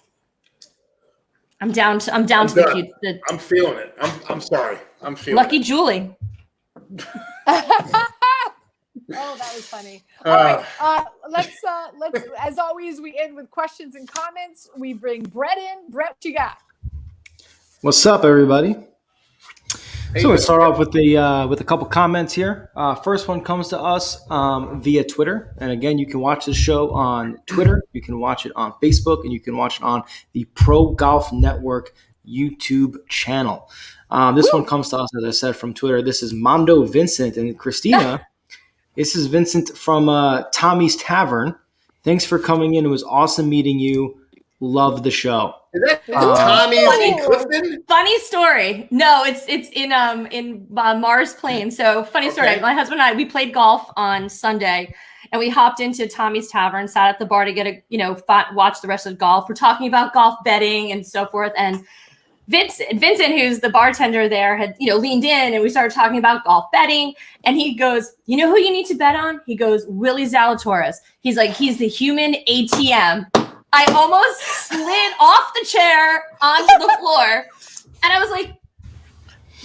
I'm down to the I'm feeling it. I'm sorry. I'm feeling Lucky it. Julie. Oh, that was funny. All right, let's as always, we end with questions and comments. We bring Brett in. Brett, what you got? What's up, everybody? So we'll start off with a couple comments here. First one comes to us via Twitter, and again, you can watch the show on Twitter, you can watch it on Facebook, and you can watch it on the Pro Golf Network YouTube channel. This one comes to us, as I said, from Twitter. This is Mondo Vincent and Christina. This is Vincent from Tommy's Tavern. Thanks for coming in. It was awesome meeting you. Love the show. Is that Tommy's in Clifton? Funny story. No, it's in Mars Plain. So funny story. Okay. My husband and I, we played golf on Sunday, and we hopped into Tommy's Tavern, sat at the bar to get watch the rest of the golf. We're talking about golf betting and so forth. And Vincent, who's the bartender there, had leaned in, and we started talking about golf betting. And he goes, "You know who you need to bet on?" He goes, "Willie Zalatoris." He's like, "He's the human ATM." I almost slid off the chair onto the floor, and I was like,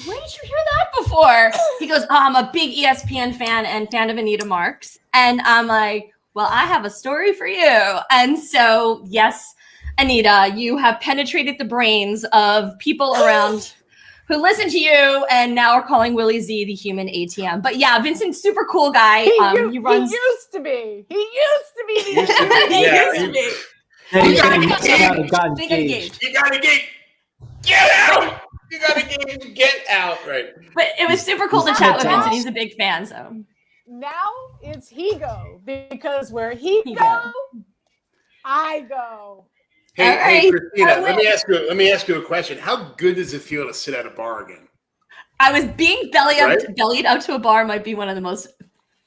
"Where did you hear that before?" He goes, "Oh, I'm a big ESPN fan and fan of Anita Marks." And I'm like, "Well, I have a story for you." And so, yes, Anita, you have penetrated the brains of people around who listen to you and now are calling Willie Z the human ATM. But yeah, Vincent's super cool guy. He used to be. He used to be. He used to be. You gotta get out. You gotta get out. Right. But it was super cool to chat with Vincent. He's a big fan. So now it's he go, because where he go, I go. Hey, Christina, let me ask you a question. How good does it feel to sit at a bar again? I was being bellied up to a bar might be one of the most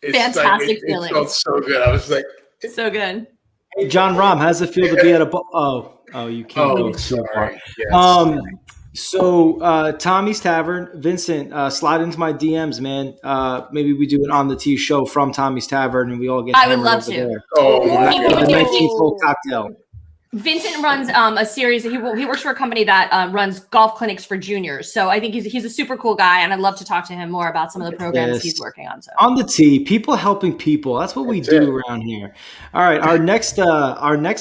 fantastic feelings. It felt so good. I was like, so good. Hey, John Rahm, how's it feel to be at a bar? Oh, you can't go so far. Yes. So Tommy's Tavern, Vincent, slide into my DMs, man. Maybe we do an on the tee show from Tommy's Tavern, and we all get. I would love to. There. Oh, the 19th hole cocktail. Vincent runs a series. He works for a company that runs golf clinics for juniors. So I think he's a super cool guy, and I'd love to talk to him more about some of the programs he's working on. So on the tee, people helping people. That's what we do around here. All right, our next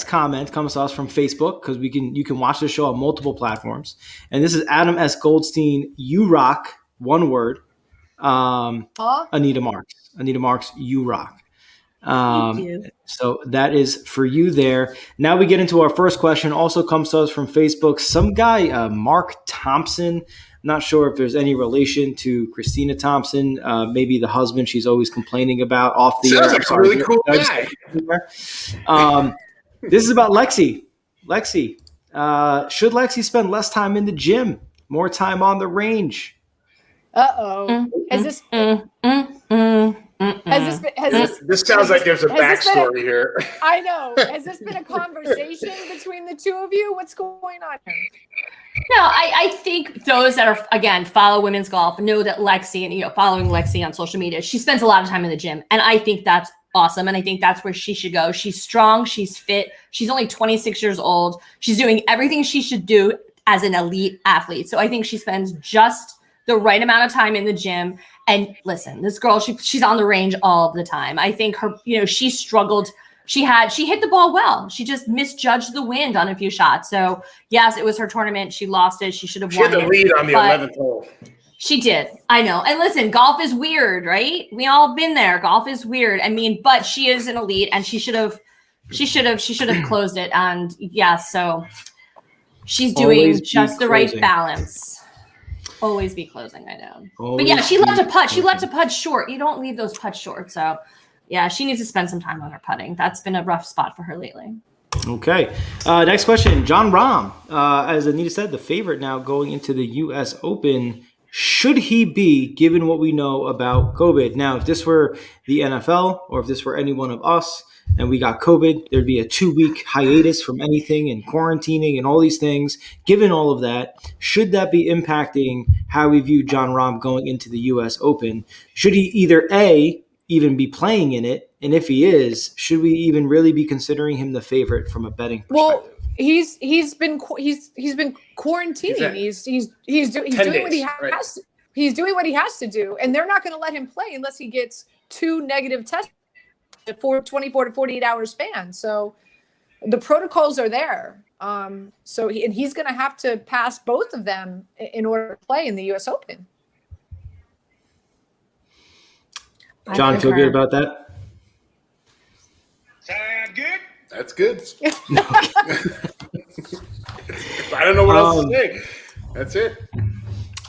comment comes to us from Facebook, because you can watch the show on multiple platforms. And this is Adam S. Goldstein. You rock. One word. Anita Marks. You rock. Thank you. So that is for you there. Now we get into our first question. Also comes to us from Facebook. Some guy, Mark Thompson. Not sure if there's any relation to Christina Thompson. Maybe the husband she's always complaining about off the air. Sounds like a really cool guy. This is about Lexi. Lexi, should Lexi spend less time in the gym, more time on the range? Has this sounds like there's a backstory here. I know. Has this been a conversation between the two of you? What's going on here? No, I think those that are, again, follow women's golf know that Lexi, and following Lexi on social media, she spends a lot of time in the gym, and I think that's awesome, and I think that's where she should go. She's strong, she's fit, she's only 26 years old, she's doing everything she should do as an elite athlete. So I think she spends just the right amount of time in the gym. And listen, this girl, she's on the range all the time. I think her, she struggled. She hit the ball well. She just misjudged the wind on a few shots. So yes, it was her tournament. She lost it. She should have won. She had the lead on the 11th hole. She did. I know. And listen, golf is weird, right? We all been there. Golf is weird. I mean, but she is an elite, and she should have closed it. And yeah, so she's doing just the right balance. Always be closing, I know. But yeah, she left a putt. She left a putt short. You don't leave those putts short. So yeah, she needs to spend some time on her putting. That's been a rough spot for her lately. Okay. Next question. John Rahm, as Anita said, the favorite now going into the U.S. Open. Should he be, given what we know about COVID? Now, if this were the NFL, or if this were any one of us, and we got COVID, there'd be a 2-week hiatus from anything and quarantining and all these things. Given all of that, should that be impacting how we view John Rahm going into the U.S. Open? Should he either A, even be playing in it, and if he is, should we even really be considering him the favorite from a betting perspective? Well, he's been quarantining. He's doing what he has to. He's doing what he has to do, and they're not going to let him play unless he gets 2 negative tests for 24 to 48 hour span. So the protocols are there. So he's going to have to pass both of them in order to play in the U.S. Open. John, feel good about that? Sound good? That's good. I don't know what else to say. That's it.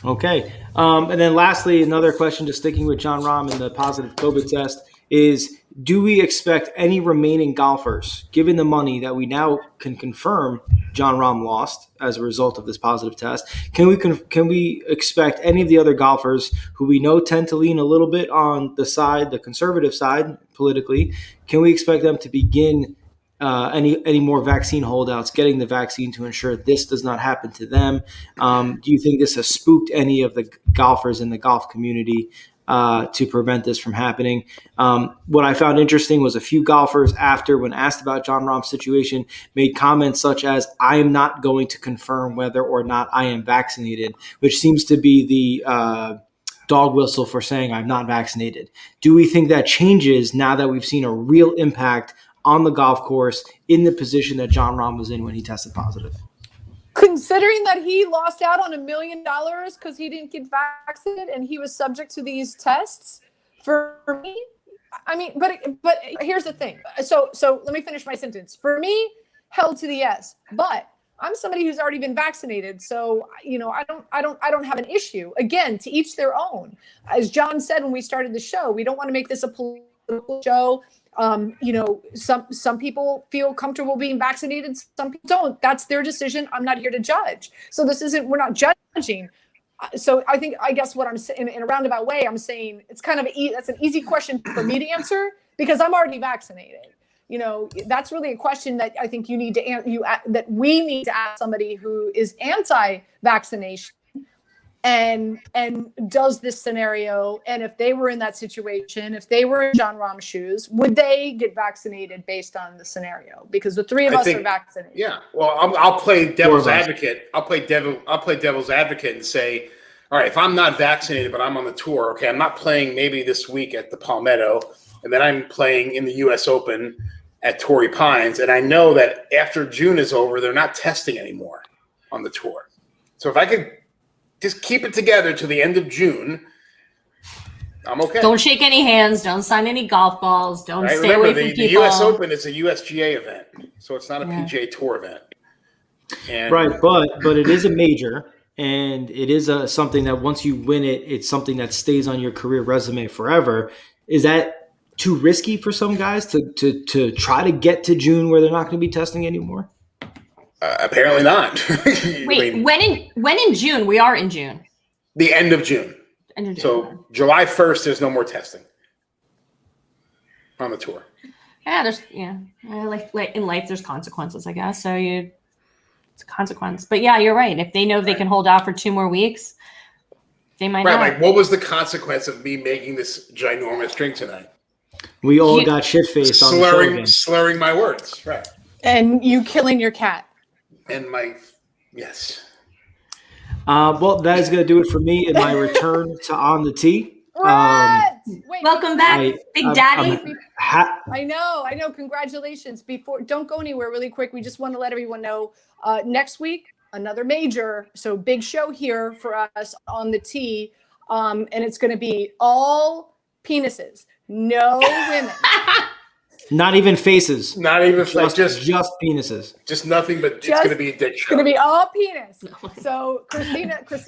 Okay. And then lastly, another question, just sticking with John Rahm and the positive COVID test, is do we expect any remaining golfers, given the money that we now can confirm John Rahm lost as a result of this positive test, can we expect any of the other golfers who we know tend to lean a little bit on the conservative side politically, can we expect them to begin any more vaccine holdouts getting the vaccine to ensure this does not happen to them? Do you think this has spooked any of the golfers in the golf community to prevent this from happening? What I found interesting was a few golfers, after when asked about John Rahm's situation, made comments such as, "I am not going to confirm whether or not I am vaccinated," which seems to be the dog whistle for saying I'm not vaccinated. Do we think that changes now that we've seen a real impact on the golf course in the position that John Rahm was in when he tested positive? Considering that he lost out on $1 million because he didn't get vaccinated and he was subject to these tests, for me, I mean, but here's the thing. So let me finish my sentence. For me, hell to the yes. But I'm somebody who's already been vaccinated, so I don't have an issue. Again, to each their own. As John said when we started the show, we don't want to make this a political show. Some people feel comfortable being vaccinated, some people don't. That's their decision. I'm not here to judge. So we're not judging. So I guess what I'm saying in a roundabout way, I'm saying it's kind of that's an easy question for me to answer because I'm already vaccinated. That's really a question that I think you need to that we need to ask somebody who is anti-vaccination and does this scenario, and if they were in that situation, if they were in John Rahm's shoes, would they get vaccinated based on the scenario? Because the three of us are vaccinated. Yeah. Well, I'll play devil's advocate. I'll play devil's advocate and say, all right, if I'm not vaccinated but I'm on the tour, okay, I'm not playing maybe this week at the Palmetto, and then I'm playing in the U.S. Open at Torrey Pines, and I know that after June is over, they're not testing anymore on the tour. So if I could just keep it together to the end of June, I'm okay. Don't shake any hands. Don't sign any golf balls. Don't stay Remember, away from people. The U.S. Open is a USGA event, so it's not a PGA Tour event. And right, but it is a major, and it is something that once you win it, it's something that stays on your career resume forever. Is that too risky for some guys to try to get to June where they're not going to be testing anymore? Apparently not. Wait, when in June? We are in June. The end of June. End of June. So July 1st, there's no more testing on the tour. Yeah, like in life, there's consequences, I guess. So it's a consequence. But yeah, you're right. If they know they can hold out for 2 more weeks, they might not. Like, what was the consequence of me making this ginormous drink tonight? We all got shit-faced on the show again. Slurring my words, right. And you killing your cat. And yes. Well, that is going to do it for me in my return to On the Tee. Welcome back, Big Daddy. I know. Congratulations. Don't go anywhere really quick. We just want to let everyone know next week, another major. So big show here for us On the Tee. And it's going to be all penises, no women. Not even faces. Not even just penises. Just nothing, but it's going to be a dick show. It's going to be all penis. So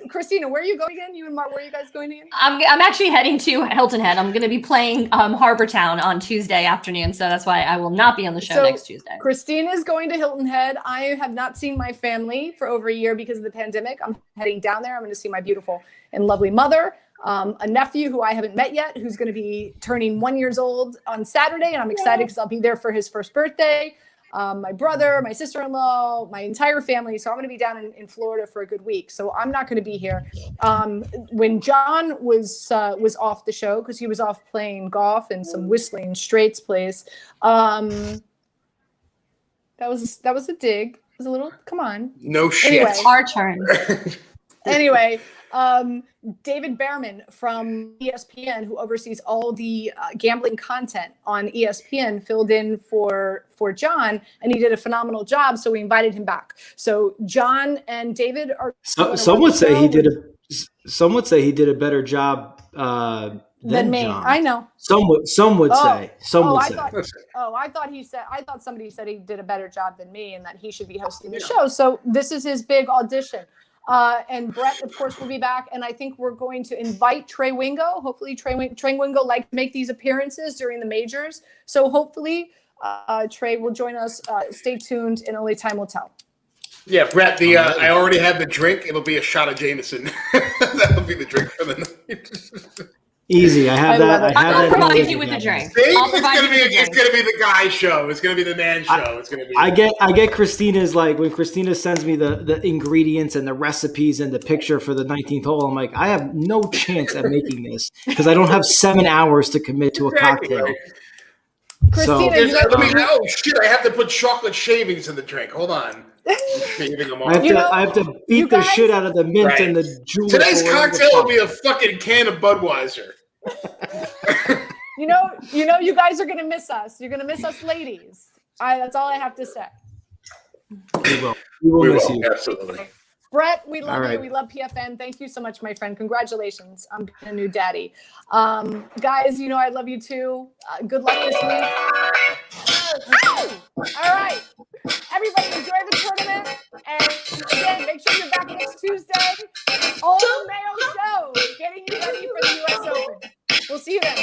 Christina, where are you going again? You and Mark, where are you guys going again? I'm actually heading to Hilton Head. I'm going to be playing Harbor Town on Tuesday afternoon, so that's why I will not be on the show next Tuesday. Christina is going to Hilton Head. I have not seen my family for over a year because of the pandemic. I'm heading down there. I'm going to see my beautiful and lovely mother. A nephew who I haven't met yet, who's going to be turning 1 year old on Saturday, and I'm excited because I'll be there for his first birthday. My brother, my sister-in-law, my entire family. So I'm going to be down in Florida for a good week. So I'm not going to be here. When John was off the show because he was off playing golf in some Whistling Straits place. That was a dig. It was a little. Come on. No shit. Anyway. It's our turn. Anyway. David Behrman from ESPN, who oversees all the gambling content on ESPN, filled in for John, and he did a phenomenal job. So we invited him back. So John and David are. Some would say he did a better job than me. John. I know. Some would say. I thought somebody said he did a better job than me, and that he should be hosting the show. So this is his big audition. And Brett, of course, will be back. And I think we're going to invite Trey Wingo. Hopefully, Trey Wingo likes to make these appearances during the majors. So hopefully, Trey will join us. Stay tuned, and only time will tell. Yeah, Brett, I already have the drink. It'll be a shot of Jameson. That'll be the drink for the night. Easy. I have that. I'll provide you with a drink. It's gonna be the guy show. It's gonna be the man show. It's gonna be. I get Christina's, like, when Christina sends me the ingredients and the recipes and the picture for the 19th hole. I'm like, I have no chance at making this because I don't have 7 hours to commit to a cocktail. Christina, oh shit! I have to put chocolate shavings in the drink. Hold on. Shaving them off. I have to beat the shit out of the mint and the jewel. Today's cocktail will be a fucking can of Budweiser. you guys are gonna miss us. You're gonna miss us, ladies. That's all I have to say. We will miss you. Absolutely. Brett, we love you. We love PFN. Thank you so much, my friend. Congratulations on being a new daddy. Guys, I love you too. Good luck this week. All right. Everybody enjoy the tournament. And again, make sure you're back next Tuesday. All Mayo Show, getting you ready for the U.S. Open. We'll see you then.